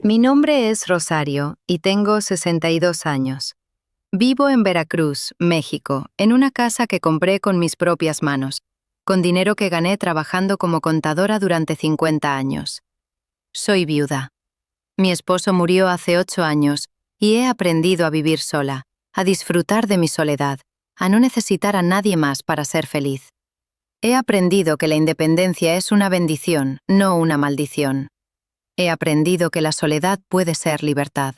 Mi nombre es Rosario y tengo 62 años. Vivo en Veracruz, México, en una casa que compré con mis propias manos, con dinero que gané trabajando como contadora durante 50 años. Soy viuda. Mi esposo murió hace 8 años y he aprendido a vivir sola, a disfrutar de mi soledad, a no necesitar a nadie más para ser feliz. He aprendido que la independencia es una bendición, no una maldición. He aprendido que la soledad puede ser libertad.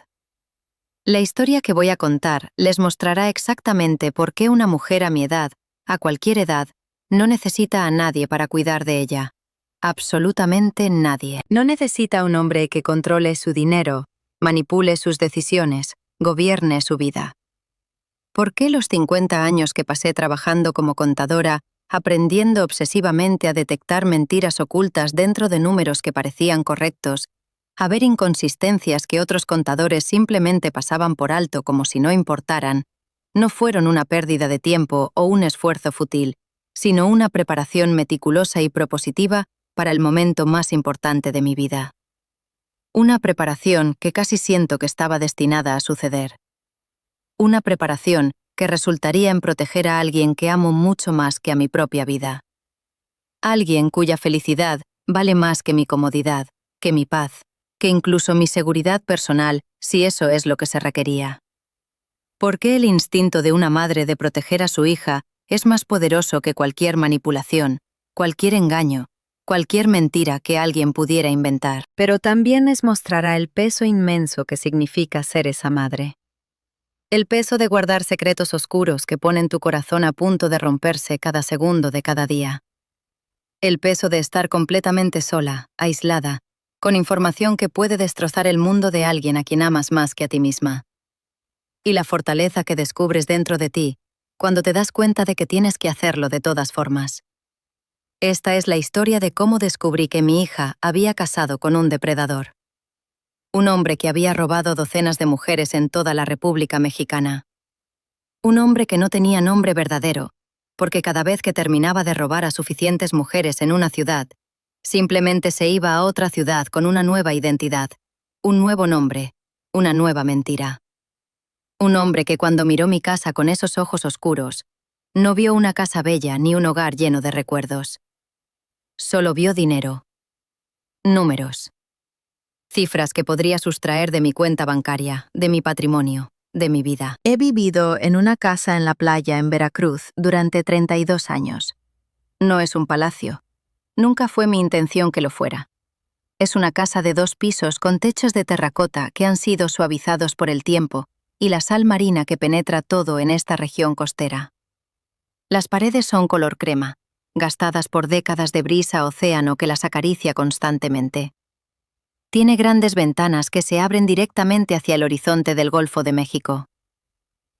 La historia que voy a contar les mostrará exactamente por qué una mujer a mi edad, a cualquier edad, no necesita a nadie para cuidar de ella. Absolutamente nadie. No necesita un hombre que controle su dinero, manipule sus decisiones, gobierne su vida. ¿Por qué los 50 años que pasé trabajando como contadora, aprendiendo obsesivamente a detectar mentiras ocultas dentro de números que parecían correctos, a ver inconsistencias que otros contadores simplemente pasaban por alto como si no importaran, no fueron una pérdida de tiempo o un esfuerzo fútil, sino una preparación meticulosa y propositiva para el momento más importante de mi vida? Una preparación que casi siento que estaba destinada a suceder. Una preparación que resultaría en proteger a alguien que amo mucho más que a mi propia vida. Alguien cuya felicidad vale más que mi comodidad, que mi paz, que incluso mi seguridad personal, si eso es lo que se requería. ¿Por qué el instinto de una madre de proteger a su hija es más poderoso que cualquier manipulación, cualquier engaño, cualquier mentira que alguien pudiera inventar? Pero también les mostrará el peso inmenso que significa ser esa madre. El peso de guardar secretos oscuros que ponen tu corazón a punto de romperse cada segundo de cada día. El peso de estar completamente sola, aislada, con información que puede destrozar el mundo de alguien a quien amas más que a ti misma. Y la fortaleza que descubres dentro de ti, cuando te das cuenta de que tienes que hacerlo de todas formas. Esta es la historia de cómo descubrí que mi hija había casado con un depredador. Un hombre que había robado docenas de mujeres en toda la República Mexicana. Un hombre que no tenía nombre verdadero, porque cada vez que terminaba de robar a suficientes mujeres en una ciudad, simplemente se iba a otra ciudad con una nueva identidad, un nuevo nombre, una nueva mentira. Un hombre que cuando miró mi casa con esos ojos oscuros, no vio una casa bella ni un hogar lleno de recuerdos. Solo vio dinero. Números. Cifras que podría sustraer de mi cuenta bancaria, de mi patrimonio, de mi vida. He vivido en una casa en la playa en Veracruz durante 32 años. No es un palacio. Nunca fue mi intención que lo fuera. Es una casa de 2 pisos con techos de terracota que han sido suavizados por el tiempo y la sal marina que penetra todo en esta región costera. Las paredes son color crema, gastadas por décadas de brisa océano que las acaricia constantemente. Tiene grandes ventanas que se abren directamente hacia el horizonte del Golfo de México.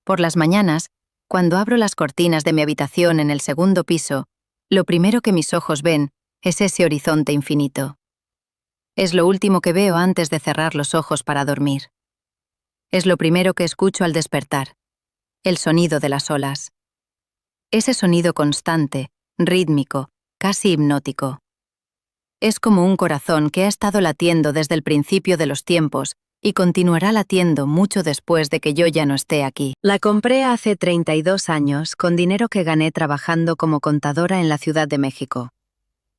Por las mañanas, cuando abro las cortinas de mi habitación en el segundo piso, lo primero que mis ojos ven es ese horizonte infinito. Es lo último que veo antes de cerrar los ojos para dormir. Es lo primero que escucho al despertar, el sonido de las olas. Ese sonido constante, rítmico, casi hipnótico. Es como un corazón que ha estado latiendo desde el principio de los tiempos y continuará latiendo mucho después de que yo ya no esté aquí. La compré hace 32 años con dinero que gané trabajando como contadora en la Ciudad de México.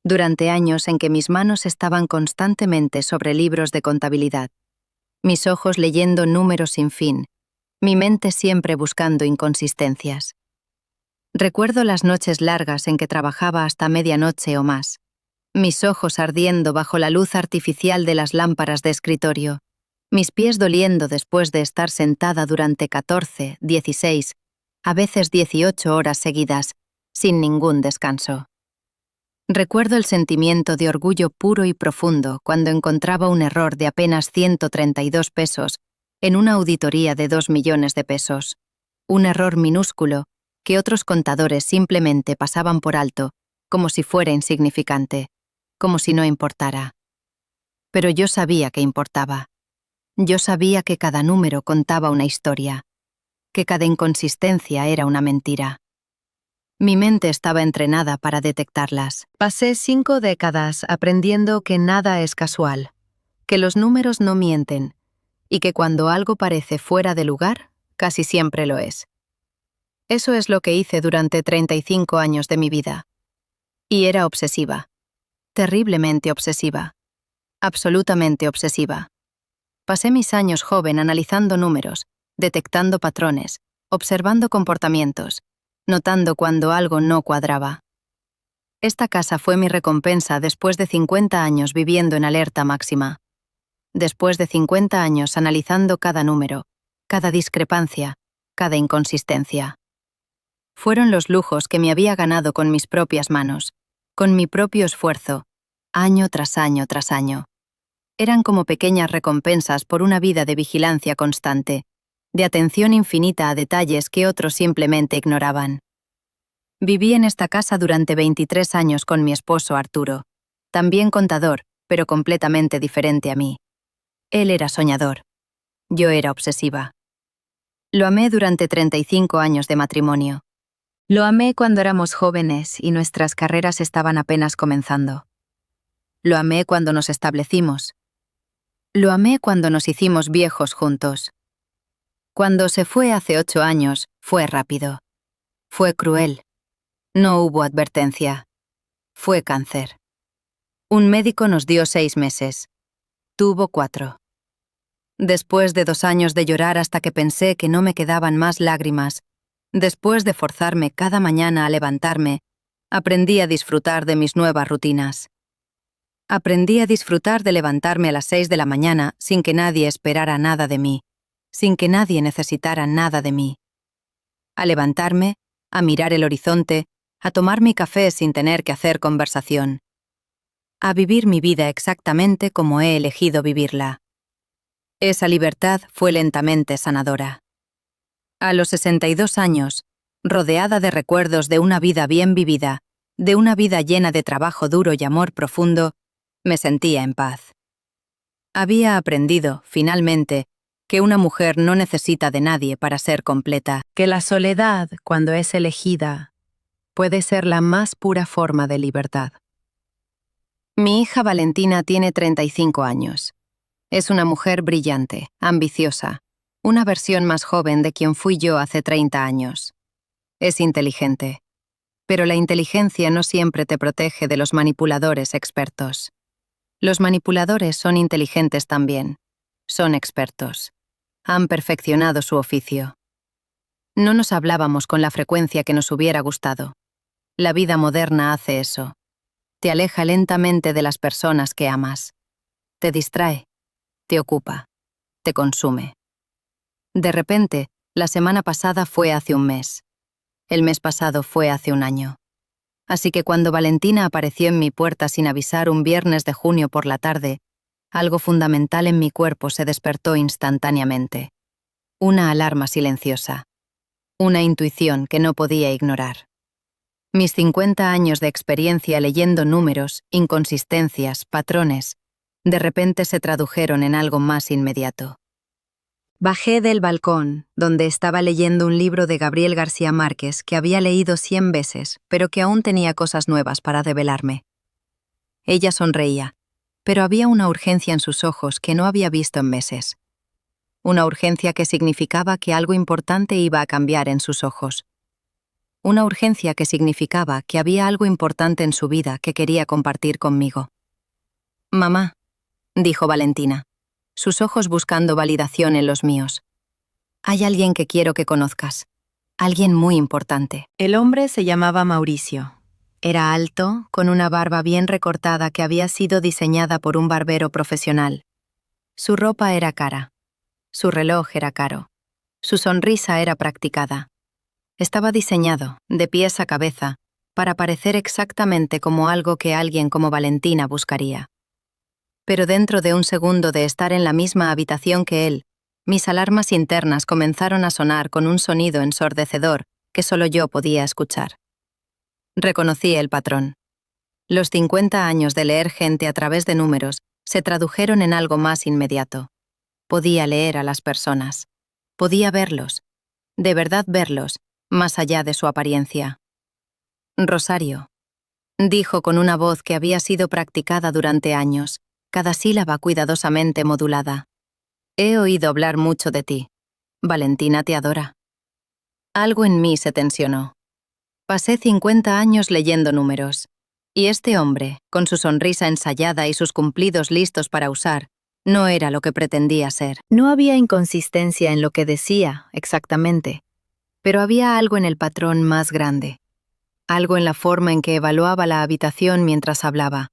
Durante años en que mis manos estaban constantemente sobre libros de contabilidad, mis ojos leyendo números sin fin, mi mente siempre buscando inconsistencias. Recuerdo las noches largas en que trabajaba hasta medianoche o más, mis ojos ardiendo bajo la luz artificial de las lámparas de escritorio, mis pies doliendo después de estar sentada durante 14, 16, a veces 18 horas seguidas, sin ningún descanso. Recuerdo el sentimiento de orgullo puro y profundo cuando encontraba un error de apenas 132 pesos en una auditoría de 2 millones de pesos. Un error minúsculo que otros contadores simplemente pasaban por alto, como si fuera insignificante, como si no importara. Pero yo sabía que importaba. Yo sabía que cada número contaba una historia, que cada inconsistencia era una mentira. Mi mente estaba entrenada para detectarlas. Pasé 5 décadas aprendiendo que nada es casual, que los números no mienten y que cuando algo parece fuera de lugar, casi siempre lo es. Eso es lo que hice durante 35 años de mi vida. Y era obsesiva. Terriblemente obsesiva. Absolutamente obsesiva. Pasé mis años joven analizando números, detectando patrones, observando comportamientos, notando cuando algo no cuadraba. Esta casa fue mi recompensa después de 50 años viviendo en alerta máxima. Después de 50 años analizando cada número, cada discrepancia, cada inconsistencia. Fueron los lujos que me había ganado con mis propias manos, con mi propio esfuerzo, año tras año tras año. Eran como pequeñas recompensas por una vida de vigilancia constante, de atención infinita a detalles que otros simplemente ignoraban. Viví en esta casa durante 23 años con mi esposo Arturo, también contador, pero completamente diferente a mí. Él era soñador. Yo era obsesiva. Lo amé durante 35 años de matrimonio. Lo amé cuando éramos jóvenes y nuestras carreras estaban apenas comenzando. Lo amé cuando nos establecimos. Lo amé cuando nos hicimos viejos juntos. Cuando se fue hace 8 años, fue rápido. Fue cruel. No hubo advertencia. Fue cáncer. Un médico nos dio 6 meses. Tuvo 4. Después de 2 años de llorar hasta que pensé que no me quedaban más lágrimas, después de forzarme cada mañana a levantarme, aprendí a disfrutar de mis nuevas rutinas. Aprendí a disfrutar de levantarme a las 6 de la mañana sin que nadie esperara nada de mí, sin que nadie necesitara nada de mí. A levantarme, a mirar el horizonte, a tomar mi café sin tener que hacer conversación. A vivir mi vida exactamente como he elegido vivirla. Esa libertad fue lentamente sanadora. A los 62 años, rodeada de recuerdos de una vida bien vivida, de una vida llena de trabajo duro y amor profundo, me sentía en paz. Había aprendido, finalmente, que una mujer no necesita de nadie para ser completa, que la soledad, cuando es elegida, puede ser la más pura forma de libertad. Mi hija Valentina tiene 35 años. Es una mujer brillante, ambiciosa, una versión más joven de quien fui yo hace 30 años. Es inteligente. Pero la inteligencia no siempre te protege de los manipuladores expertos. Los manipuladores son inteligentes también. Son expertos. Han perfeccionado su oficio. No nos hablábamos con la frecuencia que nos hubiera gustado. La vida moderna hace eso. Te aleja lentamente de las personas que amas. Te distrae. Te ocupa. Te consume. De repente, la semana pasada fue hace un mes. El mes pasado fue hace un año. Así que cuando Valentina apareció en mi puerta sin avisar un viernes de junio por la tarde, algo fundamental en mi cuerpo se despertó instantáneamente. Una alarma silenciosa. Una intuición que no podía ignorar. Mis 50 años de experiencia leyendo números, inconsistencias, patrones, de repente se tradujeron en algo más inmediato. Bajé del balcón, donde estaba leyendo un libro de Gabriel García Márquez que había leído 100 veces, pero que aún tenía cosas nuevas para revelarme. Ella sonreía, pero había una urgencia en sus ojos que no había visto en meses. Una urgencia que significaba que algo importante iba a cambiar en sus ojos. Una urgencia que significaba que había algo importante en su vida que quería compartir conmigo. «Mamá», dijo Valentina, sus ojos buscando validación en los míos. «Hay alguien que quiero que conozcas. Alguien muy importante». El hombre se llamaba Mauricio. Era alto, con una barba bien recortada que había sido diseñada por un barbero profesional. Su ropa era cara. Su reloj era caro. Su sonrisa era practicada. Estaba diseñado, de pies a cabeza, para parecer exactamente como algo que alguien como Valentina buscaría. Pero dentro de un segundo de estar en la misma habitación que él, mis alarmas internas comenzaron a sonar con un sonido ensordecedor que solo yo podía escuchar. Reconocí el patrón. Los 50 años de leer gente a través de números se tradujeron en algo más inmediato. Podía leer a las personas. Podía verlos. De verdad verlos, más allá de su apariencia. «Rosario», dijo con una voz que había sido practicada durante años, cada sílaba cuidadosamente modulada. He oído hablar mucho de ti. Valentina te adora. Algo en mí se tensionó. Pasé 50 años leyendo números, y este hombre, con su sonrisa ensayada y sus cumplidos listos para usar, no era lo que pretendía ser. No había inconsistencia en lo que decía, exactamente, pero había algo en el patrón más grande. Algo en la forma en que evaluaba la habitación mientras hablaba.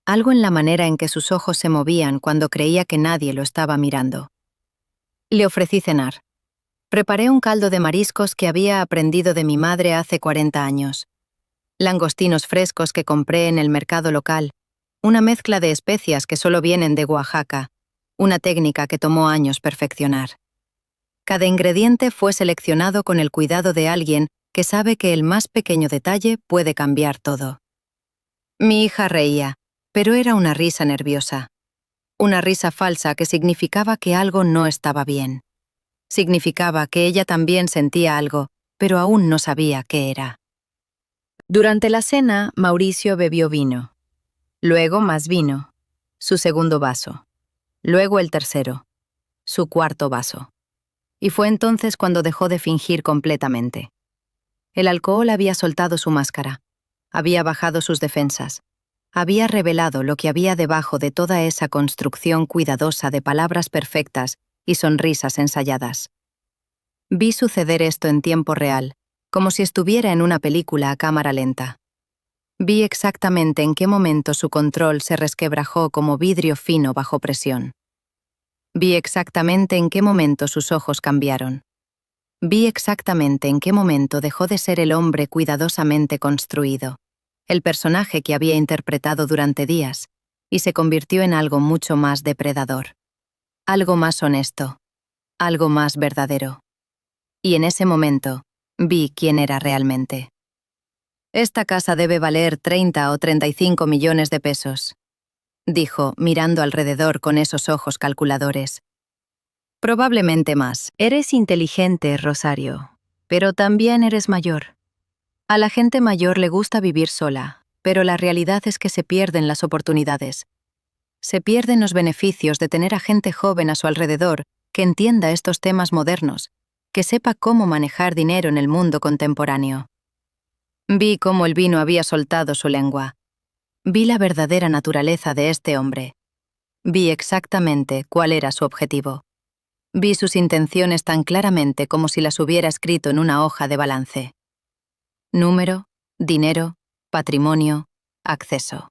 Algo en la manera en que sus ojos se movían cuando creía que nadie lo estaba mirando. Le ofrecí cenar. Preparé un caldo de mariscos que había aprendido de mi madre hace 40 años. Langostinos frescos que compré en el mercado local. Una mezcla de especias que solo vienen de Oaxaca. Una técnica que tomó años perfeccionar. Cada ingrediente fue seleccionado con el cuidado de alguien que sabe que el más pequeño detalle puede cambiar todo. Mi hija reía, pero era una risa nerviosa. Una risa falsa que significaba que algo no estaba bien. Significaba que ella también sentía algo, pero aún no sabía qué era. Durante la cena, Mauricio bebió vino. Luego más vino. Su segundo vaso. Luego el tercero. Su cuarto vaso. Y fue entonces cuando dejó de fingir completamente. El alcohol había soltado su máscara. Había bajado sus defensas. Había revelado lo que había debajo de toda esa construcción cuidadosa de palabras perfectas y sonrisas ensayadas. Vi suceder esto en tiempo real, como si estuviera en una película a cámara lenta. Vi exactamente en qué momento su control se resquebrajó como vidrio fino bajo presión. Vi exactamente en qué momento sus ojos cambiaron. Vi exactamente en qué momento dejó de ser el hombre cuidadosamente construido, el personaje que había interpretado durante días, y se convirtió en algo mucho más depredador. Algo más honesto. Algo más verdadero. Y en ese momento, vi quién era realmente. Esta casa debe valer 30 o 35 millones de pesos, dijo, mirando alrededor con esos ojos calculadores. Probablemente más. Eres inteligente, Rosario, pero también eres mayor. A la gente mayor le gusta vivir sola, pero la realidad es que se pierden las oportunidades. Se pierden los beneficios de tener a gente joven a su alrededor que entienda estos temas modernos, que sepa cómo manejar dinero en el mundo contemporáneo. Vi cómo el vino había soltado su lengua. Vi la verdadera naturaleza de este hombre. Vi exactamente cuál era su objetivo. Vi sus intenciones tan claramente como si las hubiera escrito en una hoja de balance. Número, dinero, patrimonio, acceso.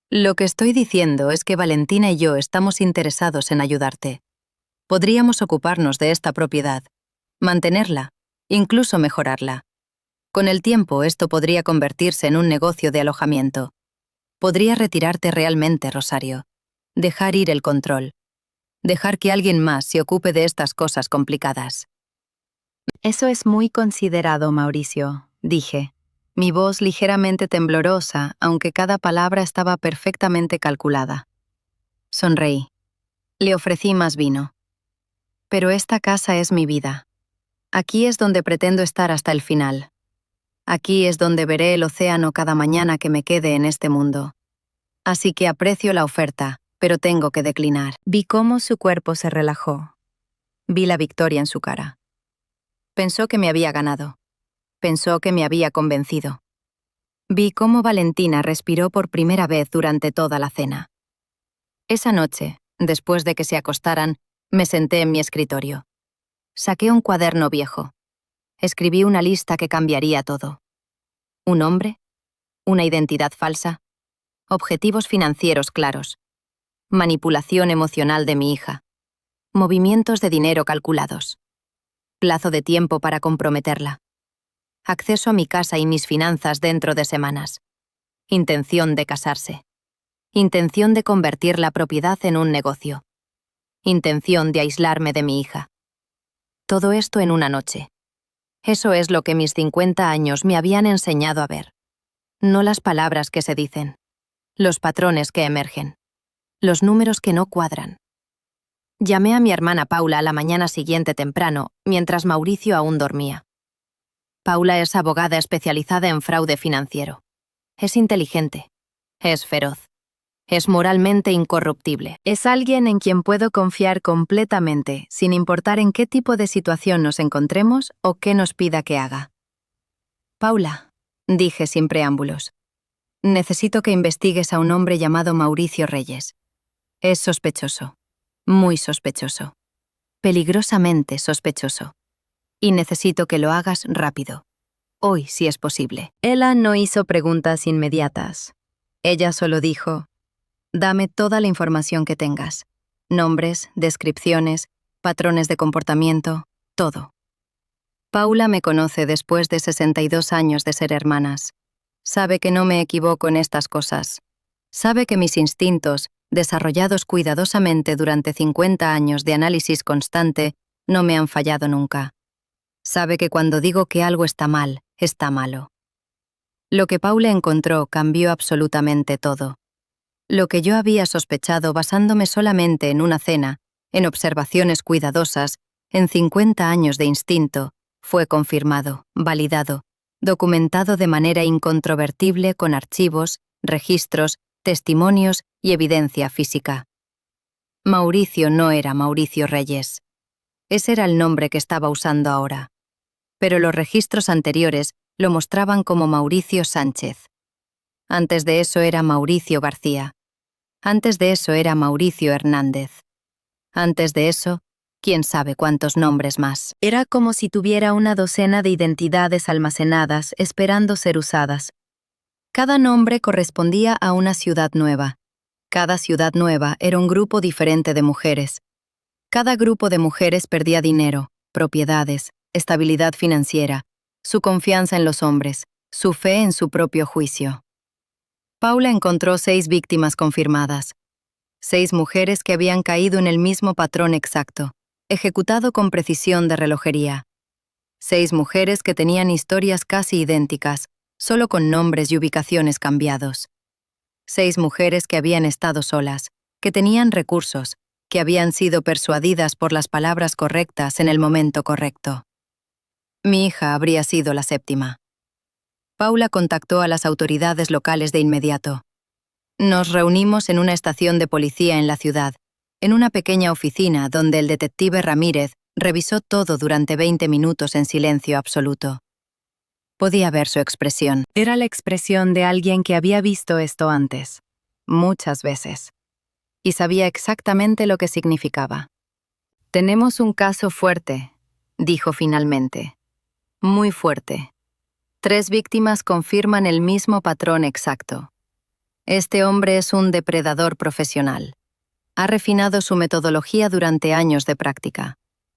Lo que estoy diciendo es que Valentina y yo estamos interesados en ayudarte. Podríamos ocuparnos de esta propiedad, mantenerla, incluso mejorarla. Con el tiempo esto podría convertirse en un negocio de alojamiento. Podría retirarte realmente, Rosario. Dejar ir el control. Dejar que alguien más se ocupe de estas cosas complicadas. Eso es muy considerado, Mauricio, dije, mi voz ligeramente temblorosa, aunque cada palabra estaba perfectamente calculada. Sonreí. Le ofrecí más vino. Pero esta casa es mi vida. Aquí es donde pretendo estar hasta el final. Aquí es donde veré el océano cada mañana que me quede en este mundo. Así que aprecio la oferta, pero tengo que declinar. Vi cómo su cuerpo se relajó. Vi la victoria en su cara. Pensó que me había ganado. Pensó que me había convencido. Vi cómo Valentina respiró por primera vez durante toda la cena. Esa noche, después de que se acostaran, me senté en mi escritorio. Saqué un cuaderno viejo. Escribí una lista que cambiaría todo. Un hombre, una identidad falsa, objetivos financieros claros, manipulación emocional de mi hija, movimientos de dinero calculados, plazo de tiempo para comprometerla, acceso a mi casa y mis finanzas dentro de semanas, intención de casarse, intención de convertir la propiedad en un negocio, intención de aislarme de mi hija. Todo esto en una noche. Eso es lo que mis 50 años me habían enseñado a ver. No las palabras que se dicen, los patrones que emergen, los números que no cuadran. Llamé a mi hermana Paula a la mañana siguiente temprano, mientras Mauricio aún dormía. Paula es abogada especializada en fraude financiero. Es inteligente. Es feroz. Es moralmente incorruptible. Es alguien en quien puedo confiar completamente, sin importar en qué tipo de situación nos encontremos o qué nos pida que haga. Paula, dije sin preámbulos, necesito que investigues a un hombre llamado Mauricio Reyes. Es sospechoso, muy sospechoso, peligrosamente sospechoso. Y necesito que lo hagas rápido. Hoy, si es posible. Ella no hizo preguntas inmediatas. Ella solo dijo, dame toda la información que tengas. Nombres, descripciones, patrones de comportamiento, todo. Paula me conoce después de 62 años de ser hermanas. Sabe que no me equivoco en estas cosas. Sabe que mis instintos, desarrollados cuidadosamente durante 50 años de análisis constante, no me han fallado nunca. Sabe que cuando digo que algo está mal, está malo. Lo que Paula encontró cambió absolutamente todo. Lo que yo había sospechado basándome solamente en una cena, en observaciones cuidadosas, en 50 años de instinto, fue confirmado, validado, documentado de manera incontrovertible con archivos, registros, testimonios y evidencia física. Mauricio no era Mauricio Reyes. Ese era el nombre que estaba usando ahora. Pero los registros anteriores lo mostraban como Mauricio Sánchez. Antes de eso era Mauricio García. Antes de eso era Mauricio Hernández. Antes de eso, quién sabe cuántos nombres más. Era como si tuviera una docena de identidades almacenadas esperando ser usadas. Cada nombre correspondía a una ciudad nueva. Cada ciudad nueva era un grupo diferente de mujeres. Cada grupo de mujeres perdía dinero, propiedades, estabilidad financiera, su confianza en los hombres, su fe en su propio juicio. Paula encontró 6 víctimas confirmadas. 6 mujeres que habían caído en el mismo patrón exacto, ejecutado con precisión de relojería. 6 mujeres que tenían historias casi idénticas, solo con nombres y ubicaciones cambiados. 6 mujeres que habían estado solas, que tenían recursos, que habían sido persuadidas por las palabras correctas en el momento correcto. Mi hija habría sido la 7ª. Paula contactó a las autoridades locales de inmediato. Nos reunimos en una estación de policía en la ciudad, en una pequeña oficina donde el detective Ramírez revisó todo durante 20 minutos en silencio absoluto. Podía ver su expresión. Era la expresión de alguien que había visto esto antes, muchas veces, y sabía exactamente lo que significaba. Tenemos un caso fuerte, dijo finalmente. Muy fuerte. 3 víctimas confirman el mismo patrón exacto. Este hombre es un depredador profesional. Ha refinado su metodología durante años de práctica.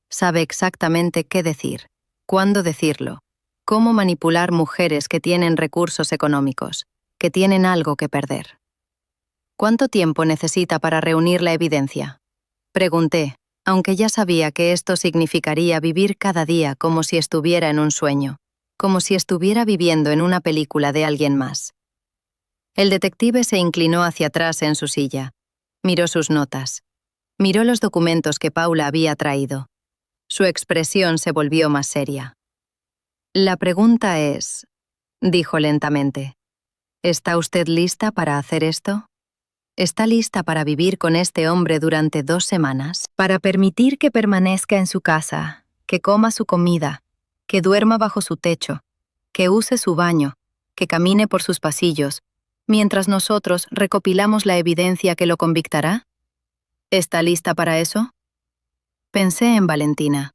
Sabe exactamente qué decir, cuándo decirlo, cómo manipular mujeres que tienen recursos económicos, que tienen algo que perder. ¿Cuánto tiempo necesita para reunir la evidencia? Pregunté, aunque ya sabía que esto significaría vivir cada día como si estuviera en un sueño, como si estuviera viviendo en una película de alguien más. El detective se inclinó hacia atrás en su silla. Miró sus notas. Miró los documentos que Paula había traído. Su expresión se volvió más seria. La pregunta es, dijo lentamente, ¿está usted lista para hacer esto? ¿Está lista para vivir con este hombre durante 2 semanas? Para permitir que permanezca en su casa, que coma su comida, que duerma bajo su techo, que use su baño, que camine por sus pasillos, mientras nosotros recopilamos la evidencia que lo convictará? ¿Está lista para eso? Pensé en Valentina.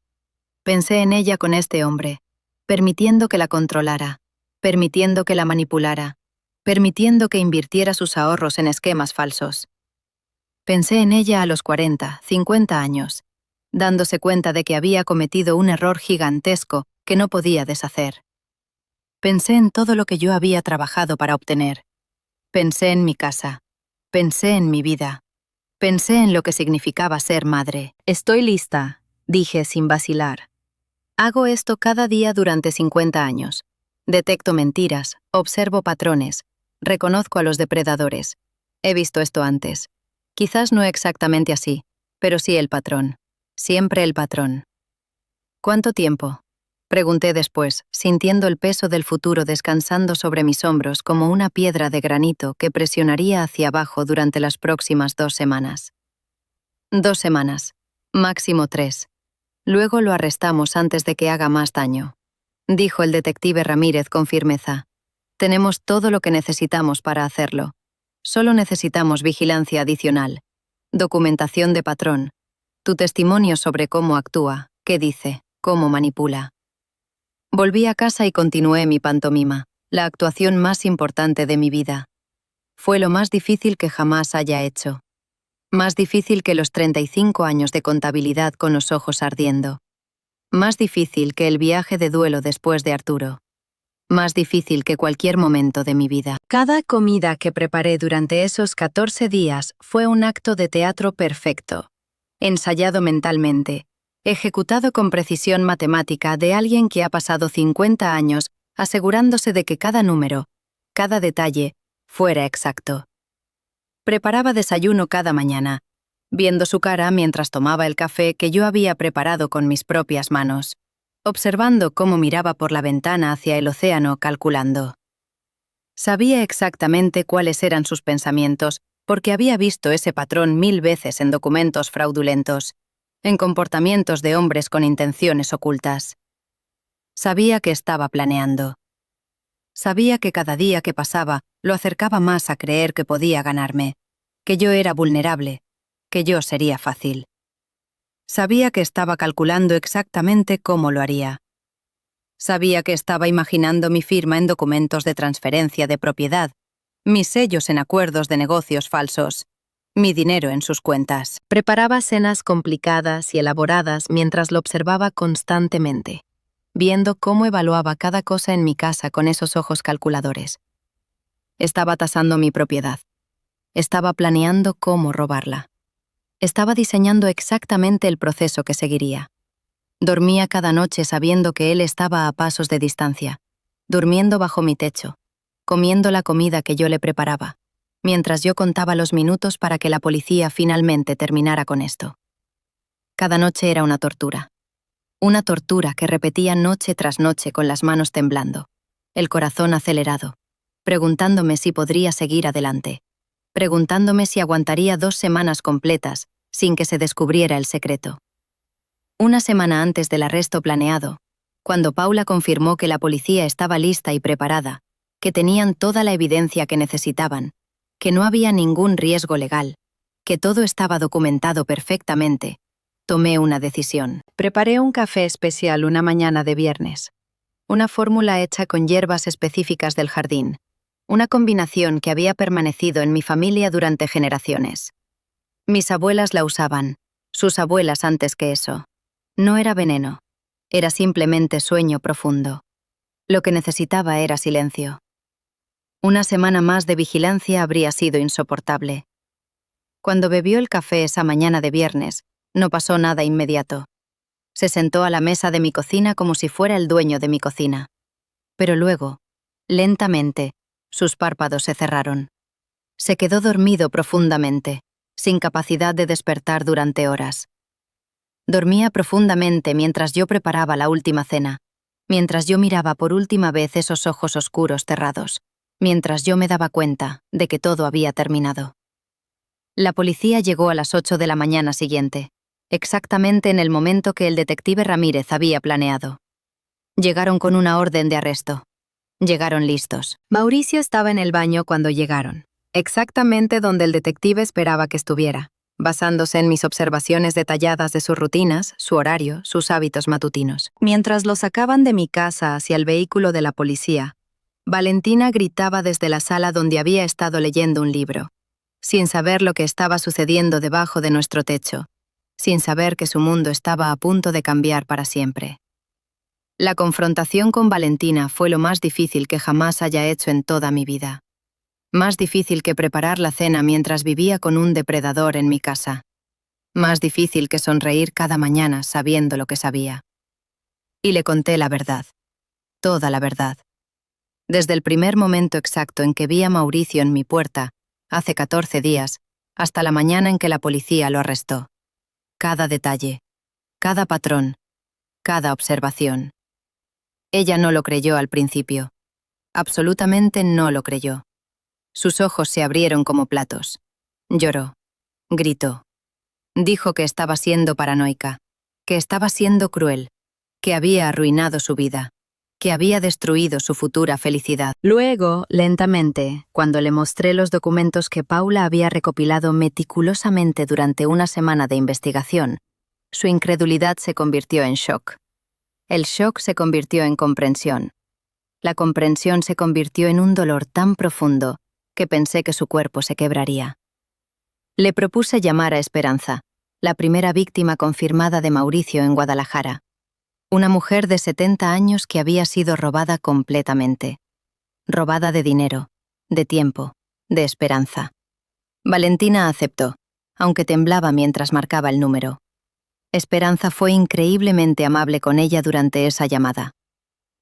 Pensé en ella con este hombre, permitiendo que la controlara, permitiendo que la manipulara, permitiendo que invirtiera sus ahorros en esquemas falsos. Pensé en ella a los 40, 50 años, dándose cuenta de que había cometido un error gigantesco que no podía deshacer. Pensé en todo lo que yo había trabajado para obtener. Pensé en mi casa. Pensé en mi vida. Pensé en lo que significaba ser madre. Estoy lista, dije sin vacilar. Hago esto cada día durante 50 años. Detecto mentiras, observo patrones, reconozco a los depredadores. He visto esto antes. Quizás no exactamente así, pero sí el patrón. Siempre el patrón. ¿Cuánto tiempo? Pregunté después, sintiendo el peso del futuro descansando sobre mis hombros como una piedra de granito que presionaría hacia abajo durante las próximas 2 semanas. 2 semanas, máximo 3. Luego lo arrestamos antes de que haga más daño, dijo el detective Ramírez con firmeza. Tenemos todo lo que necesitamos para hacerlo. Solo necesitamos vigilancia adicional, documentación de patrón, tu testimonio sobre cómo actúa, qué dice, cómo manipula. Volví a casa y continué mi pantomima, la actuación más importante de mi vida. Fue lo más difícil que jamás haya hecho. Más difícil que los 35 años de contabilidad con los ojos ardiendo. Más difícil que el viaje de duelo después de Arturo. Más difícil que cualquier momento de mi vida. Cada comida que preparé durante esos 14 días fue un acto de teatro perfecto, ensayado mentalmente, ejecutado con precisión matemática de alguien que ha pasado 50 años asegurándose de que cada número, cada detalle, fuera exacto. Preparaba desayuno cada mañana, viendo su cara mientras tomaba el café que yo había preparado con mis propias manos, observando cómo miraba por la ventana hacia el océano calculando. Sabía exactamente cuáles eran sus pensamientos porque había visto ese patrón 1000 veces en documentos fraudulentos, en comportamientos de hombres con intenciones ocultas. Sabía que estaba planeando. Sabía que cada día que pasaba lo acercaba más a creer que podía ganarme, que yo era vulnerable, que yo sería fácil. Sabía que estaba calculando exactamente cómo lo haría. Sabía que estaba imaginando mi firma en documentos de transferencia de propiedad, mis sellos en acuerdos de negocios falsos, mi dinero en sus cuentas. Preparaba cenas complicadas y elaboradas mientras lo observaba constantemente, viendo cómo evaluaba cada cosa en mi casa con esos ojos calculadores. Estaba tasando mi propiedad. Estaba planeando cómo robarla. Estaba diseñando exactamente el proceso que seguiría. Dormía cada noche sabiendo que él estaba a pasos de distancia, durmiendo bajo mi techo, comiendo la comida que yo le preparaba, mientras yo contaba los minutos para que la policía finalmente terminara con esto. Cada noche era una tortura. Una tortura que repetía noche tras noche con las manos temblando, el corazón acelerado, preguntándome si podría seguir adelante, preguntándome si aguantaría 2 semanas completas sin que se descubriera el secreto. Una semana antes del arresto planeado, cuando Paula confirmó que la policía estaba lista y preparada, que tenían toda la evidencia que necesitaban, que no había ningún riesgo legal, que todo estaba documentado perfectamente, tomé una decisión. Preparé un café especial una mañana de viernes. Una fórmula hecha con hierbas específicas del jardín. Una combinación que había permanecido en mi familia durante generaciones. Mis abuelas la usaban, sus abuelas antes que eso. No era veneno. Era simplemente sueño profundo. Lo que necesitaba era silencio. Una semana más de vigilancia habría sido insoportable. Cuando bebió el café esa mañana de viernes, no pasó nada inmediato. Se sentó a la mesa de mi cocina como si fuera el dueño de mi cocina. Pero luego, lentamente, sus párpados se cerraron. Se quedó dormido profundamente, sin capacidad de despertar durante horas. Dormía profundamente mientras yo preparaba la última cena, mientras yo miraba por última vez esos ojos oscuros cerrados, mientras yo me daba cuenta de que todo había terminado. La policía llegó a las 8 de la mañana siguiente, exactamente en el momento que el detective Ramírez había planeado. Llegaron con una orden de arresto. Llegaron listos. Mauricio estaba en el baño cuando llegaron, exactamente donde el detective esperaba que estuviera, basándose en mis observaciones detalladas de sus rutinas, su horario, sus hábitos matutinos. Mientras lo sacaban de mi casa hacia el vehículo de la policía, Valentina gritaba desde la sala donde había estado leyendo un libro, sin saber lo que estaba sucediendo debajo de nuestro techo, sin saber que su mundo estaba a punto de cambiar para siempre. La confrontación con Valentina fue lo más difícil que jamás haya hecho en toda mi vida. Más difícil que preparar la cena mientras vivía con un depredador en mi casa. Más difícil que sonreír cada mañana sabiendo lo que sabía. Y le conté la verdad. Toda la verdad. Desde el primer momento exacto en que vi a Mauricio en mi puerta, hace 14 días, hasta la mañana en que la policía lo arrestó. Cada detalle. Cada patrón. Cada observación. Ella no lo creyó al principio. Absolutamente no lo creyó. Sus ojos se abrieron como platos. Lloró. Gritó. Dijo que estaba siendo paranoica, que estaba siendo cruel, que había arruinado su vida, que había destruido su futura felicidad. Luego, lentamente, cuando le mostré los documentos que Paula había recopilado meticulosamente durante una semana de investigación, su incredulidad se convirtió en shock. El shock se convirtió en comprensión. La comprensión se convirtió en un dolor tan profundo que pensé que su cuerpo se quebraría. Le propuse llamar a Esperanza, la primera víctima confirmada de Mauricio en Guadalajara. Una mujer de 70 años que había sido robada completamente. Robada de dinero, de tiempo, de esperanza. Valentina aceptó, aunque temblaba mientras marcaba el número. Esperanza fue increíblemente amable con ella durante esa llamada.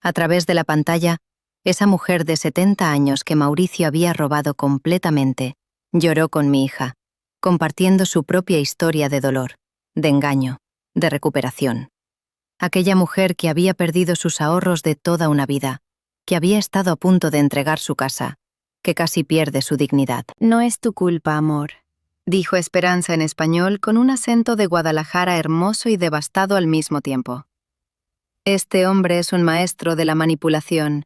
A través de la pantalla, esa mujer de 70 años que Mauricio había robado completamente, lloró con mi hija, compartiendo su propia historia de dolor, de engaño, de recuperación. Aquella mujer que había perdido sus ahorros de toda una vida, que había estado a punto de entregar su casa, que casi pierde su dignidad. No es tu culpa, amor. Dijo Esperanza en español con un acento de Guadalajara hermoso y devastado al mismo tiempo. Este hombre es un maestro de la manipulación.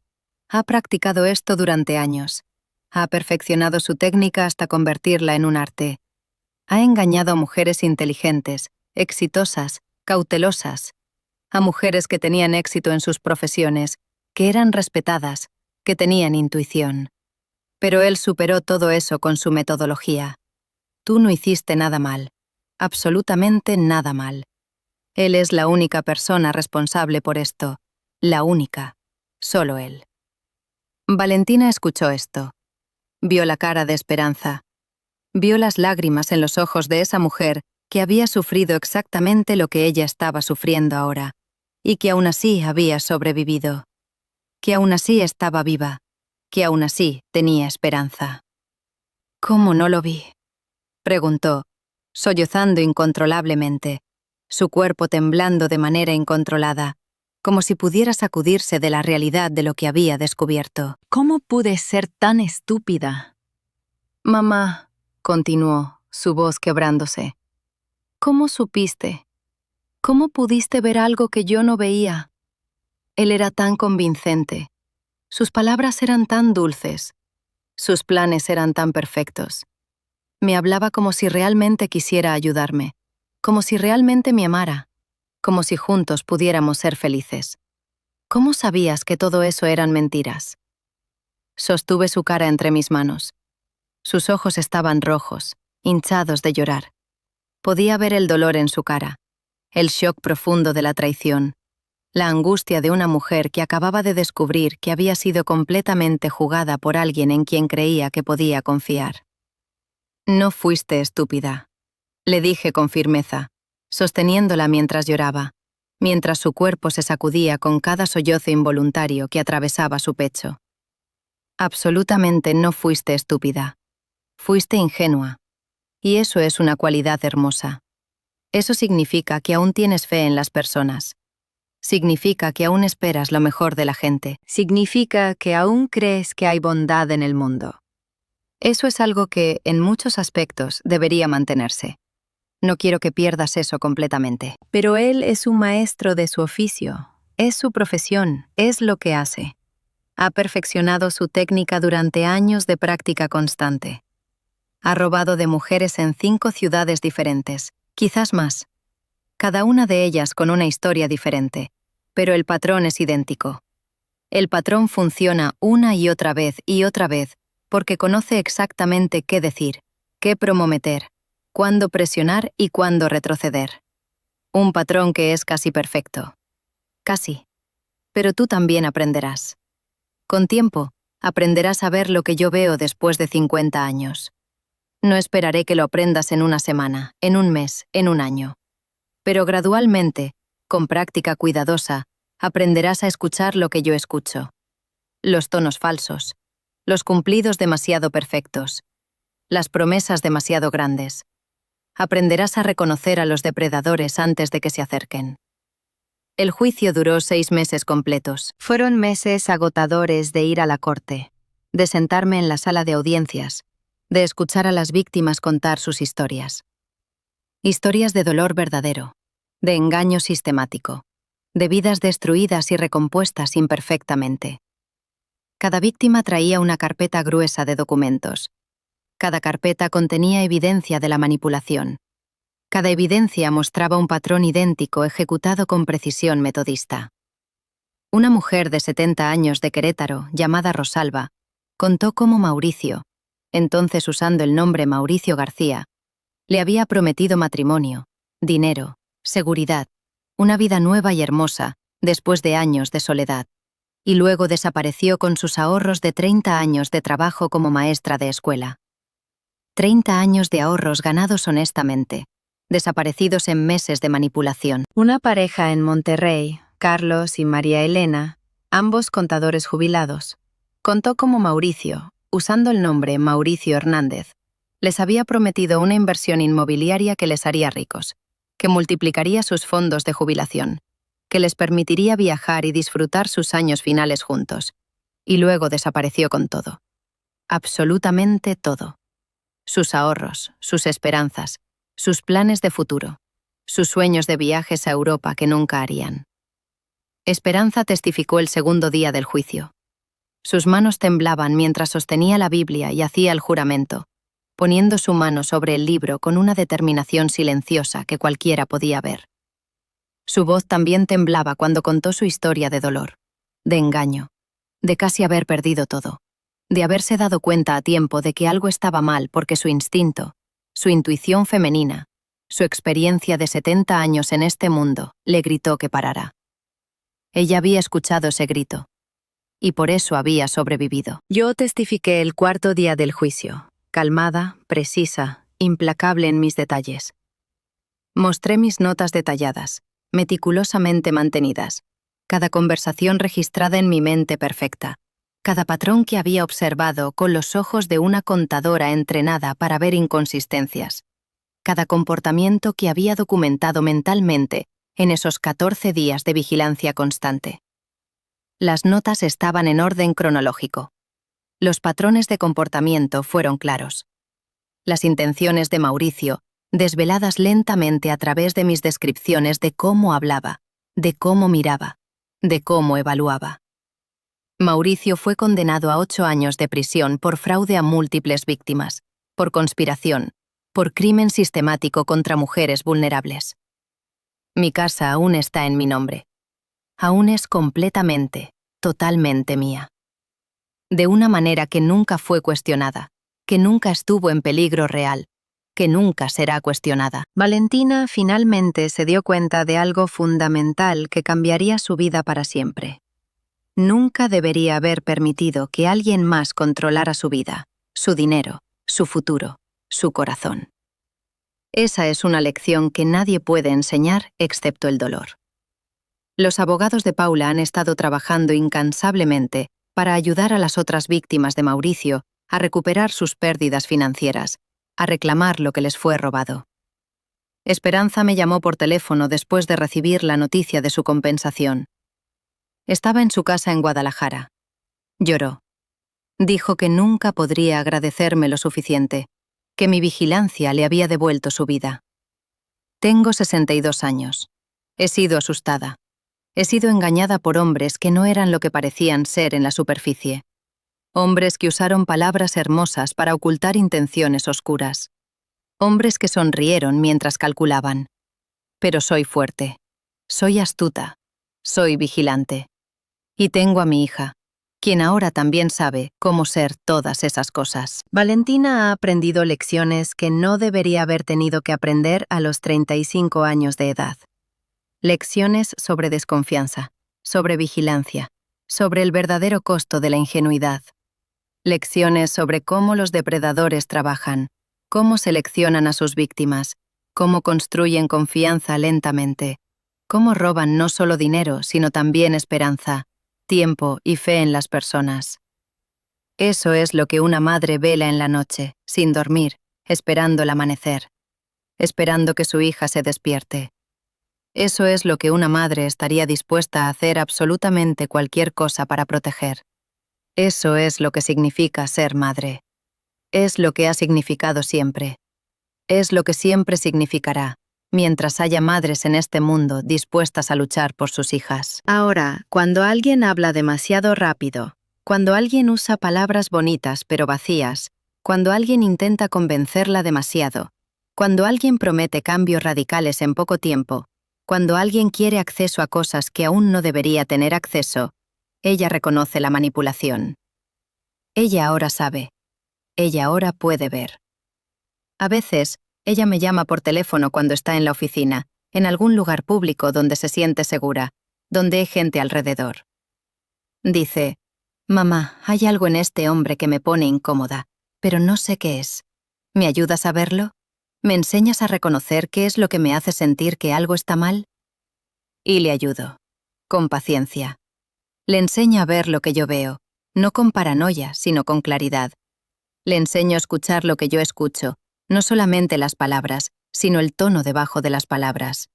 Ha practicado esto durante años. Ha perfeccionado su técnica hasta convertirla en un arte. Ha engañado a mujeres inteligentes, exitosas, cautelosas, a mujeres que tenían éxito en sus profesiones, que eran respetadas, que tenían intuición. Pero él superó todo eso con su metodología. Tú no hiciste nada mal, absolutamente nada mal. Él es la única persona responsable por esto, la única, solo él. Valentina escuchó esto. Vio la cara de Esperanza. Vio las lágrimas en los ojos de esa mujer que había sufrido exactamente lo que ella estaba sufriendo ahora, y que aún así había sobrevivido. Que aún así estaba viva, que aún así tenía esperanza. ¿Cómo no lo vi?, preguntó, sollozando incontrolablemente, su cuerpo temblando de manera incontrolada, como si pudiera sacudirse de la realidad de lo que había descubierto. ¿Cómo pude ser tan estúpida? Mamá, continuó, su voz quebrándose. ¿Cómo supiste? ¿Cómo pudiste ver algo que yo no veía? Él era tan convincente. Sus palabras eran tan dulces. Sus planes eran tan perfectos. Me hablaba como si realmente quisiera ayudarme, como si realmente me amara, como si juntos pudiéramos ser felices. ¿Cómo sabías que todo eso eran mentiras? Sostuve su cara entre mis manos. Sus ojos estaban rojos, hinchados de llorar. Podía ver el dolor en su cara, el shock profundo de la traición, la angustia de una mujer que acababa de descubrir que había sido completamente jugada por alguien en quien creía que podía confiar. No fuiste estúpida, le dije con firmeza, sosteniéndola mientras lloraba, mientras su cuerpo se sacudía con cada sollozo involuntario que atravesaba su pecho. Absolutamente no fuiste estúpida. Fuiste ingenua. Y eso es una cualidad hermosa. Eso significa que aún tienes fe en las personas. Significa que aún esperas lo mejor de la gente. Significa que aún crees que hay bondad en el mundo. Eso es algo que, en muchos aspectos, debería mantenerse. No quiero que pierdas eso completamente. Pero él es un maestro de su oficio. Es su profesión, es lo que hace. Ha perfeccionado su técnica durante años de práctica constante. Ha robado de mujeres en 5 ciudades diferentes, quizás más. Cada una de ellas con una historia diferente, pero el patrón es idéntico. El patrón funciona una y otra vez porque conoce exactamente qué decir, qué prometer, cuándo presionar y cuándo retroceder. Un patrón que es casi perfecto. Casi. Pero tú también aprenderás. Con tiempo, aprenderás a ver lo que yo veo después de 50 años. No esperaré que lo aprendas en una semana, en un mes, en un año. Pero gradualmente, con práctica cuidadosa, aprenderás a escuchar lo que yo escucho. Los tonos falsos, los cumplidos demasiado perfectos, las promesas demasiado grandes. Aprenderás a reconocer a los depredadores antes de que se acerquen. El juicio duró 6 meses completos. Fueron meses agotadores de ir a la corte, de sentarme en la sala de audiencias, de escuchar a las víctimas contar sus historias. Historias de dolor verdadero, de engaño sistemático, de vidas destruidas y recompuestas imperfectamente. Cada víctima traía una carpeta gruesa de documentos. Cada carpeta contenía evidencia de la manipulación. Cada evidencia mostraba un patrón idéntico ejecutado con precisión metodista. Una mujer de 70 años de Querétaro, llamada Rosalba, contó cómo Mauricio, entonces usando el nombre Mauricio García, le había prometido matrimonio, dinero, seguridad, una vida nueva y hermosa, después de años de soledad, y luego desapareció con sus ahorros de 30 años de trabajo como maestra de escuela. 30 años de ahorros ganados honestamente, desaparecidos en meses de manipulación. Una pareja en Monterrey, Carlos y María Elena, ambos contadores jubilados, contó cómo Mauricio, usando el nombre Mauricio Hernández, les había prometido una inversión inmobiliaria que les haría ricos, que multiplicaría sus fondos de jubilación, que les permitiría viajar y disfrutar sus años finales juntos, y luego desapareció con todo. Absolutamente todo. Sus ahorros, sus esperanzas, sus planes de futuro, sus sueños de viajes a Europa que nunca harían. Esperanza testificó el segundo día del juicio. Sus manos temblaban mientras sostenía la Biblia y hacía el juramento, poniendo su mano sobre el libro con una determinación silenciosa que cualquiera podía ver. Su voz también temblaba cuando contó su historia de dolor, de engaño, de casi haber perdido todo, de haberse dado cuenta a tiempo de que algo estaba mal porque su instinto, su intuición femenina, su experiencia de 70 años en este mundo, le gritó que parara. Ella había escuchado ese grito, y por eso había sobrevivido. Yo testifiqué el cuarto día del juicio, calmada, precisa, implacable en mis detalles. Mostré mis notas detalladas, meticulosamente mantenidas, cada conversación registrada en mi mente perfecta, cada patrón que había observado con los ojos de una contadora entrenada para ver inconsistencias, cada comportamiento que había documentado mentalmente en esos 14 días de vigilancia constante. Las notas estaban en orden cronológico. Los patrones de comportamiento fueron claros. Las intenciones de Mauricio, desveladas lentamente a través de mis descripciones de cómo hablaba, de cómo miraba, de cómo evaluaba. Mauricio fue condenado a 8 años de prisión por fraude a múltiples víctimas, por conspiración, por crimen sistemático contra mujeres vulnerables. Mi casa aún está en mi nombre. Aún es completamente, totalmente mía. De una manera que nunca fue cuestionada, que nunca estuvo en peligro real, que nunca será cuestionada. Valentina finalmente se dio cuenta de algo fundamental que cambiaría su vida para siempre. Nunca debería haber permitido que alguien más controlara su vida, su dinero, su futuro, su corazón. Esa es una lección que nadie puede enseñar excepto el dolor. Los abogados de Paula han estado trabajando incansablemente para ayudar a las otras víctimas de Mauricio a recuperar sus pérdidas financieras, a reclamar lo que les fue robado. Esperanza me llamó por teléfono después de recibir la noticia de su compensación. Estaba en su casa en Guadalajara. Lloró. Dijo que nunca podría agradecerme lo suficiente, que mi vigilancia le había devuelto su vida. Tengo 62 años. He sido asustada. He sido engañada por hombres que no eran lo que parecían ser en la superficie. Hombres que usaron palabras hermosas para ocultar intenciones oscuras. Hombres que sonrieron mientras calculaban. Pero soy fuerte. Soy astuta. Soy vigilante. Y tengo a mi hija, quien ahora también sabe cómo ser todas esas cosas. Valentina ha aprendido lecciones que no debería haber tenido que aprender a los 35 años de edad. Lecciones sobre desconfianza, sobre vigilancia, sobre el verdadero costo de la ingenuidad. Lecciones sobre cómo los depredadores trabajan, cómo seleccionan a sus víctimas, cómo construyen confianza lentamente, cómo roban no solo dinero, sino también esperanza, tiempo y fe en las personas. Eso es lo que una madre vela en la noche, sin dormir, esperando el amanecer, esperando que su hija se despierte. Eso es lo que una madre estaría dispuesta a hacer absolutamente cualquier cosa para proteger. Eso es lo que significa ser madre. Es lo que ha significado siempre. Es lo que siempre significará, mientras haya madres en este mundo dispuestas a luchar por sus hijas. Ahora, cuando alguien habla demasiado rápido, cuando alguien usa palabras bonitas pero vacías, cuando alguien intenta convencerla demasiado, cuando alguien promete cambios radicales en poco tiempo, cuando alguien quiere acceso a cosas que aún no debería tener acceso, ella reconoce la manipulación. Ella ahora sabe. Ella ahora puede ver. A veces, ella me llama por teléfono cuando está en la oficina, en algún lugar público donde se siente segura, donde hay gente alrededor. Dice, «Mamá, hay algo en este hombre que me pone incómoda, pero no sé qué es. ¿Me ayudas a verlo? ¿Me enseñas a reconocer qué es lo que me hace sentir que algo está mal?» Y le ayudo, con paciencia. Le enseño a ver lo que yo veo, no con paranoia, sino con claridad. Le enseño a escuchar lo que yo escucho, no solamente las palabras, sino el tono debajo de las palabras.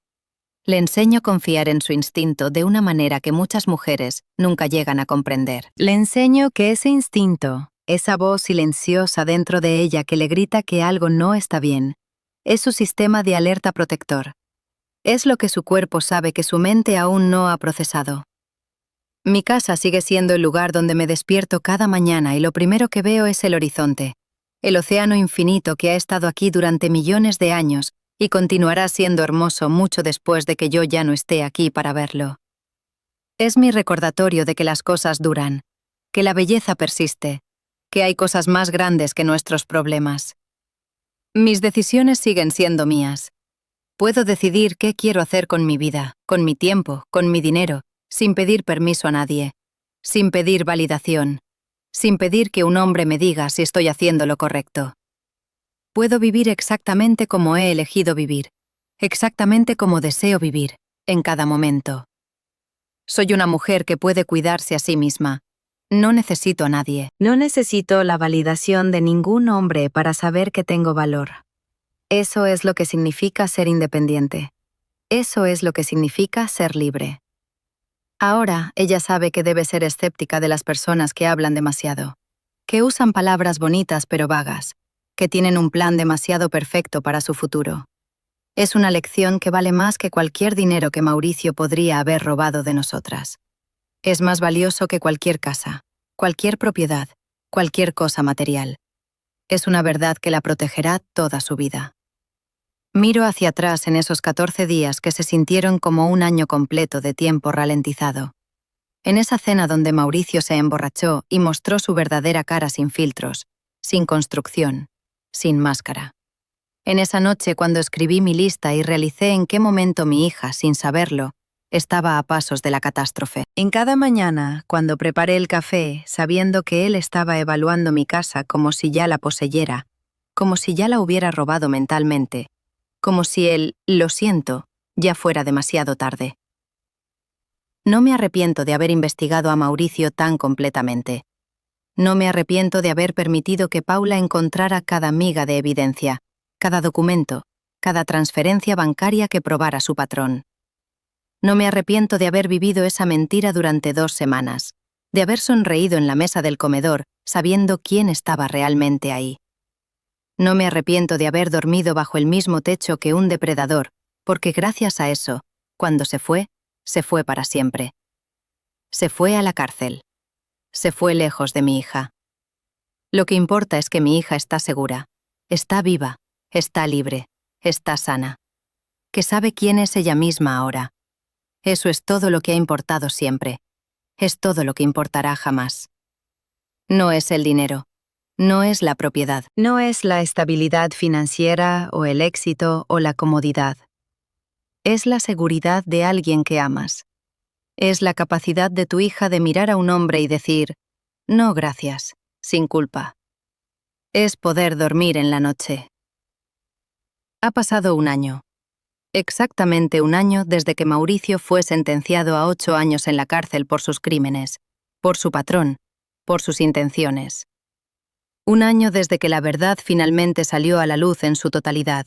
Le enseño a confiar en su instinto de una manera que muchas mujeres nunca llegan a comprender. Le enseño que ese instinto, esa voz silenciosa dentro de ella que le grita que algo no está bien, es su sistema de alerta protector. Es lo que su cuerpo sabe que su mente aún no ha procesado. Mi casa sigue siendo el lugar donde me despierto cada mañana y lo primero que veo es el horizonte, el océano infinito que ha estado aquí durante millones de años y continuará siendo hermoso mucho después de que yo ya no esté aquí para verlo. Es mi recordatorio de que las cosas duran, que la belleza persiste, que hay cosas más grandes que nuestros problemas. Mis decisiones siguen siendo mías. Puedo decidir qué quiero hacer con mi vida, con mi tiempo, con mi dinero, sin pedir permiso a nadie, sin pedir validación, sin pedir que un hombre me diga si estoy haciendo lo correcto. Puedo vivir exactamente como he elegido vivir, exactamente como deseo vivir, en cada momento. Soy una mujer que puede cuidarse a sí misma. No necesito a nadie. No necesito la validación de ningún hombre para saber que tengo valor. Eso es lo que significa ser independiente. Eso es lo que significa ser libre. Ahora, ella sabe que debe ser escéptica de las personas que hablan demasiado, que usan palabras bonitas pero vagas, que tienen un plan demasiado perfecto para su futuro. Es una lección que vale más que cualquier dinero que Mauricio podría haber robado de nosotras. Es más valioso que cualquier casa, cualquier propiedad, cualquier cosa material. Es una verdad que la protegerá toda su vida. Miro hacia atrás en esos 14 días que se sintieron como un año completo de tiempo ralentizado. En esa cena donde Mauricio se emborrachó y mostró su verdadera cara sin filtros, sin construcción, sin máscara. En esa noche cuando escribí mi lista y realicé en qué momento mi hija, sin saberlo, estaba a pasos de la catástrofe. En cada mañana, cuando preparé el café, sabiendo que él estaba evaluando mi casa como si ya la poseyera, como si ya la hubiera robado mentalmente, como si el «lo siento» ya fuera demasiado tarde. No me arrepiento de haber investigado a Mauricio tan completamente. No me arrepiento de haber permitido que Paula encontrara cada miga de evidencia, cada documento, cada transferencia bancaria que probara su patrón. No me arrepiento de haber vivido esa mentira durante 2 semanas, de haber sonreído en la mesa del comedor sabiendo quién estaba realmente ahí. No me arrepiento de haber dormido bajo el mismo techo que un depredador, porque gracias a eso, cuando se fue para siempre. Se fue a la cárcel. Se fue lejos de mi hija. Lo que importa es que mi hija está segura, está viva, está libre, está sana. Que sabe quién es ella misma ahora. Eso es todo lo que ha importado siempre. Es todo lo que importará jamás. No es el dinero. No es la propiedad. No es la estabilidad financiera o el éxito o la comodidad. Es la seguridad de alguien que amas. Es la capacidad de tu hija de mirar a un hombre y decir, no gracias, sin culpa. Es poder dormir en la noche. Ha pasado un año. Exactamente un año desde que Mauricio fue sentenciado a 8 años en la cárcel por sus crímenes, por su patrón, por sus intenciones. Un año desde que la verdad finalmente salió a la luz en su totalidad,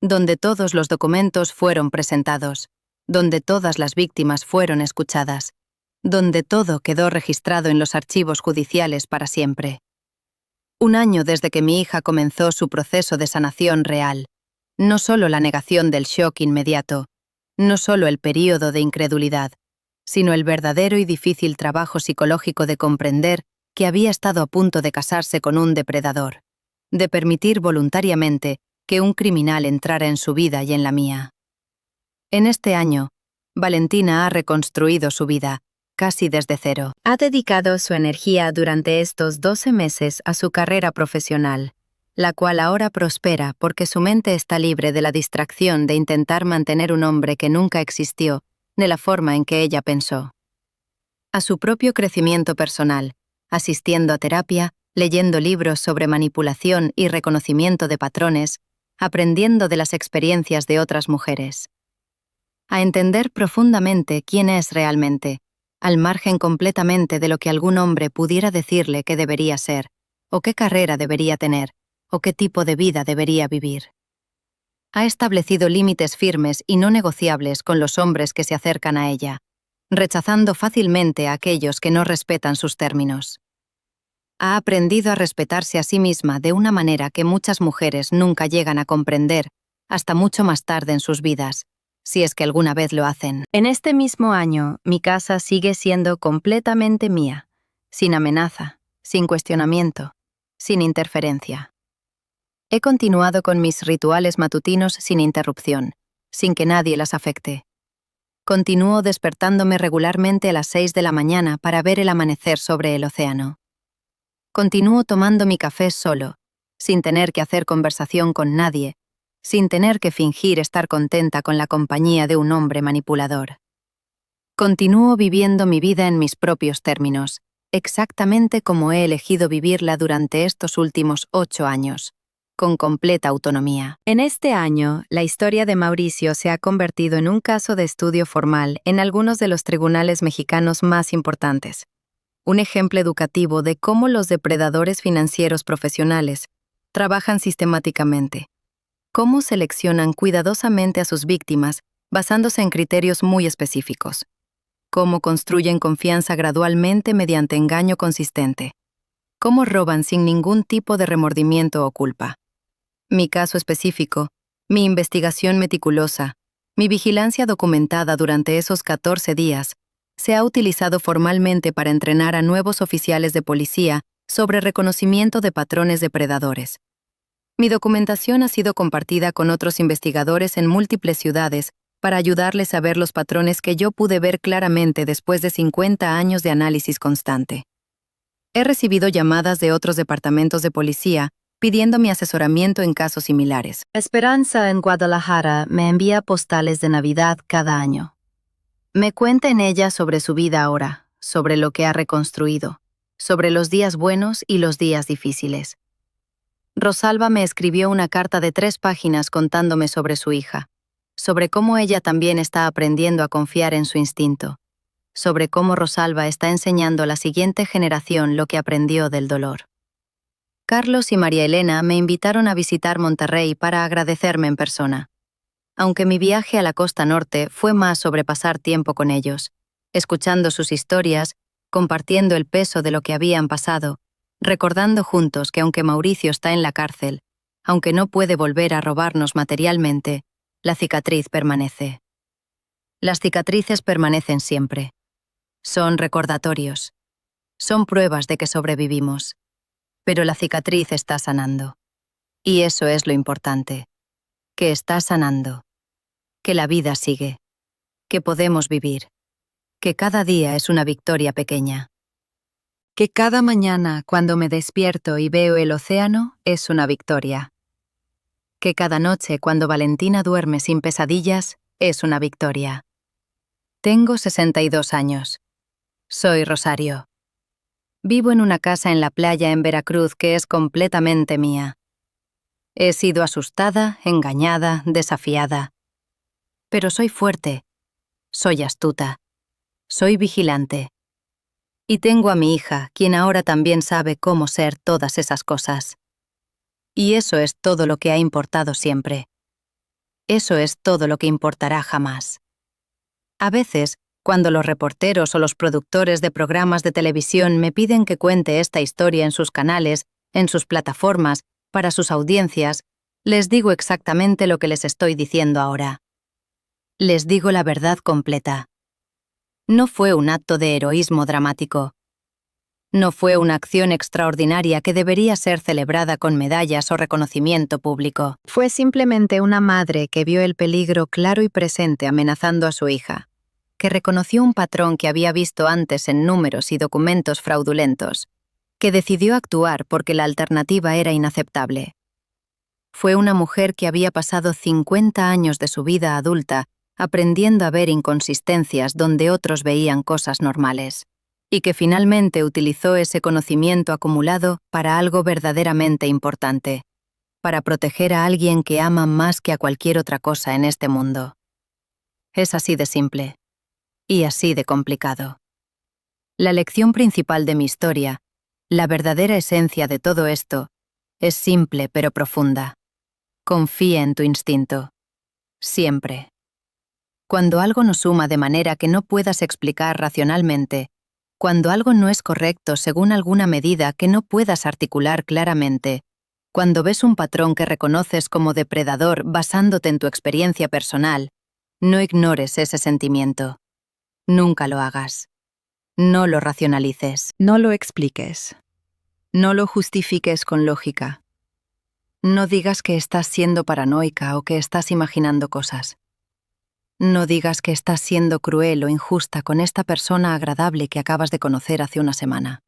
donde todos los documentos fueron presentados, donde todas las víctimas fueron escuchadas, donde todo quedó registrado en los archivos judiciales para siempre. 1 año desde que mi hija comenzó su proceso de sanación real, no solo la negación del shock inmediato, no solo el período de incredulidad, sino el verdadero y difícil trabajo psicológico de comprender que había estado a punto de casarse con un depredador, de permitir voluntariamente que un criminal entrara en su vida y en la mía. En este año, Valentina ha reconstruido su vida, casi desde cero. Ha dedicado su energía durante estos 12 meses a su carrera profesional, la cual ahora prospera porque su mente está libre de la distracción de intentar mantener un hombre que nunca existió, de la forma en que ella pensó. A su propio crecimiento personal, asistiendo a terapia, leyendo libros sobre manipulación y reconocimiento de patrones, aprendiendo de las experiencias de otras mujeres. A entender profundamente quién es realmente, al margen completamente de lo que algún hombre pudiera decirle que debería ser, o qué carrera debería tener, o qué tipo de vida debería vivir. Ha establecido límites firmes y no negociables con los hombres que se acercan a ella, rechazando fácilmente a aquellos que no respetan sus términos. Ha aprendido a respetarse a sí misma de una manera que muchas mujeres nunca llegan a comprender hasta mucho más tarde en sus vidas, si es que alguna vez lo hacen. En este mismo año, mi casa sigue siendo completamente mía, sin amenaza, sin cuestionamiento, sin interferencia. He continuado con mis rituales matutinos sin interrupción, sin que nadie las afecte. Continúo despertándome regularmente a las 6 de la mañana para ver el amanecer sobre el océano. Continúo tomando mi café solo, sin tener que hacer conversación con nadie, sin tener que fingir estar contenta con la compañía de un hombre manipulador. Continúo viviendo mi vida en mis propios términos, exactamente como he elegido vivirla durante estos últimos 8 años, con completa autonomía. En este año, la historia de Mauricio se ha convertido en un caso de estudio formal en algunos de los tribunales mexicanos más importantes. Un ejemplo educativo de cómo los depredadores financieros profesionales trabajan sistemáticamente, cómo seleccionan cuidadosamente a sus víctimas basándose en criterios muy específicos, cómo construyen confianza gradualmente mediante engaño consistente, cómo roban sin ningún tipo de remordimiento o culpa. Mi caso específico, mi investigación meticulosa, mi vigilancia documentada durante esos 14 días, se ha utilizado formalmente para entrenar a nuevos oficiales de policía sobre reconocimiento de patrones depredadores. Mi documentación ha sido compartida con otros investigadores en múltiples ciudades para ayudarles a ver los patrones que yo pude ver claramente después de 50 años de análisis constante. He recibido llamadas de otros departamentos de policía pidiendo mi asesoramiento en casos similares. Esperanza en Guadalajara me envía postales de Navidad cada año. Me cuenta en ella sobre su vida ahora, sobre lo que ha reconstruido, sobre los días buenos y los días difíciles. Rosalba me escribió una carta de 3 páginas contándome sobre su hija, sobre cómo ella también está aprendiendo a confiar en su instinto, sobre cómo Rosalba está enseñando a la siguiente generación lo que aprendió del dolor. Carlos y María Elena me invitaron a visitar Monterrey para agradecerme en persona. Aunque mi viaje a la costa norte fue más sobre pasar tiempo con ellos, escuchando sus historias, compartiendo el peso de lo que habían pasado, recordando juntos que aunque Mauricio está en la cárcel, aunque no puede volver a robarnos materialmente, la cicatriz permanece. Las cicatrices permanecen siempre. Son recordatorios. Son pruebas de que sobrevivimos. Pero la cicatriz está sanando. Y eso es lo importante. Que está sanando. Que la vida sigue. Que podemos vivir. Que cada día es una victoria pequeña. Que cada mañana, cuando me despierto y veo el océano, es una victoria. Que cada noche, cuando Valentina duerme sin pesadillas, es una victoria. Tengo 62 años. Soy Rosario. Vivo en una casa en la playa en Veracruz que es completamente mía. He sido asustada, engañada, desafiada. Pero soy fuerte. Soy astuta. Soy vigilante. Y tengo a mi hija, quien ahora también sabe cómo ser todas esas cosas. Y eso es todo lo que ha importado siempre. Eso es todo lo que importará jamás. A veces, cuando los reporteros o los productores de programas de televisión me piden que cuente esta historia en sus canales, en sus plataformas, para sus audiencias, les digo exactamente lo que les estoy diciendo ahora. Les digo la verdad completa. No fue un acto de heroísmo dramático. No fue una acción extraordinaria que debería ser celebrada con medallas o reconocimiento público. Fue simplemente una madre que vio el peligro claro y presente amenazando a su hija, que reconoció un patrón que había visto antes en números y documentos fraudulentos, que decidió actuar porque la alternativa era inaceptable. Fue una mujer que había pasado 50 años de su vida adulta aprendiendo a ver inconsistencias donde otros veían cosas normales, y que finalmente utilizó ese conocimiento acumulado para algo verdaderamente importante, para proteger a alguien que ama más que a cualquier otra cosa en este mundo. Es así de simple, y así de complicado. La lección principal de mi historia, la verdadera esencia de todo esto, es simple pero profunda. Confía en tu instinto. Siempre. Cuando algo nos suma de manera que no puedas explicar racionalmente, cuando algo no es correcto según alguna medida que no puedas articular claramente, cuando ves un patrón que reconoces como depredador basándote en tu experiencia personal, no ignores ese sentimiento. Nunca lo hagas. No lo racionalices. No lo expliques. No lo justifiques con lógica. No digas que estás siendo paranoica o que estás imaginando cosas. No digas que estás siendo cruel o injusta con esta persona agradable que acabas de conocer hace una semana.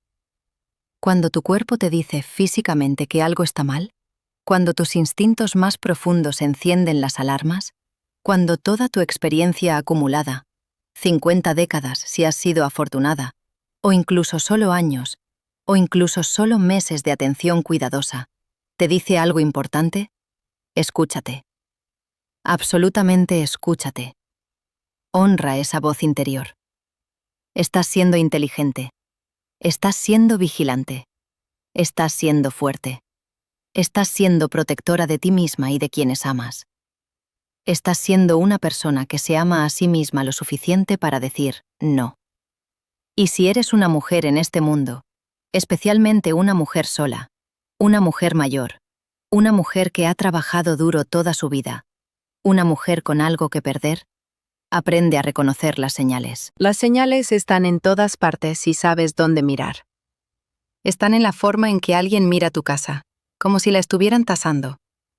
Cuando tu cuerpo te dice físicamente que algo está mal, cuando tus instintos más profundos encienden las alarmas, cuando toda tu experiencia acumulada, 50 décadas si has sido afortunada, o incluso solo años, o incluso solo meses de atención cuidadosa, te dice algo importante, escúchate. Absolutamente escúchate. Honra esa voz interior. Estás siendo inteligente. Estás siendo vigilante. Estás siendo fuerte. Estás siendo protectora de ti misma y de quienes amas. Estás siendo una persona que se ama a sí misma lo suficiente para decir no. Y si eres una mujer en este mundo, especialmente una mujer sola, una mujer mayor, una mujer que ha trabajado duro toda su vida, una mujer con algo que perder, aprende a reconocer las señales. Las señales están en todas partes si sabes dónde mirar. Están en la forma en que alguien mira tu casa, como si la estuvieran tasando,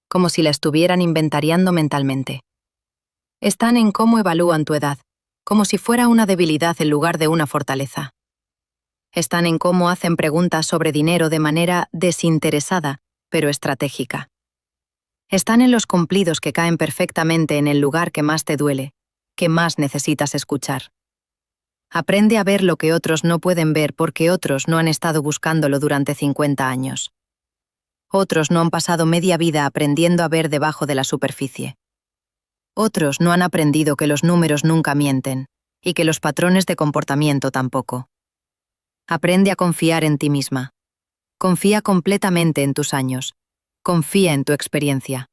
como si la estuvieran inventariando mentalmente. Están en cómo evalúan tu edad, como si fuera una debilidad en lugar de una fortaleza. Están en cómo hacen preguntas sobre dinero de manera desinteresada, pero estratégica. Están en los cumplidos que caen perfectamente en el lugar que más te duele, que más necesitas escuchar. Aprende a ver lo que otros no pueden ver porque otros no han estado buscándolo durante 50 años. Otros no han pasado media vida aprendiendo a ver debajo de la superficie. Otros no han aprendido que los números nunca mienten y que los patrones de comportamiento tampoco. Aprende a confiar en ti misma. Confía completamente en tus años. Confía en tu experiencia.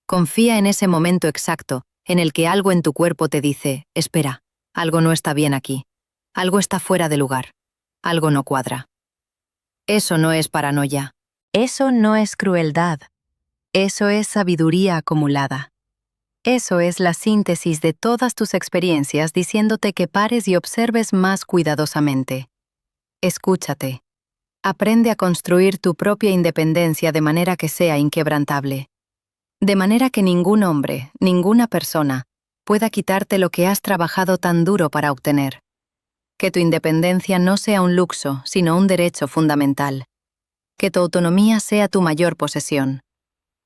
Confía en ese momento exacto en el que algo en tu cuerpo te dice, espera, algo no está bien aquí, algo está fuera de lugar, algo no cuadra. Eso no es paranoia, eso no es crueldad, eso es sabiduría acumulada. Eso es la síntesis de todas tus experiencias diciéndote que pares y observes más cuidadosamente. Escúchate. Aprende a construir tu propia independencia de manera que sea inquebrantable. De manera que ningún hombre, ninguna persona, pueda quitarte lo que has trabajado tan duro para obtener. Que tu independencia no sea un lujo, sino un derecho fundamental. Que tu autonomía sea tu mayor posesión.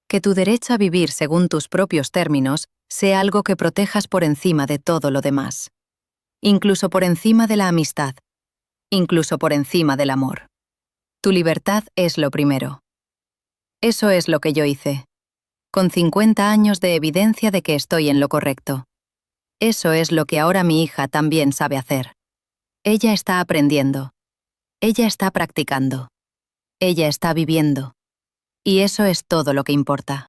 Que tu derecho a vivir según tus propios términos sea algo que protejas por encima de todo lo demás. Incluso por encima de la amistad. Incluso por encima del amor. Tu libertad es lo primero. Eso es lo que yo hice. Con 50 años de evidencia de que estoy en lo correcto. Eso es lo que ahora mi hija también sabe hacer. Ella está aprendiendo. Ella está practicando. Ella está viviendo. Y eso es todo lo que importa.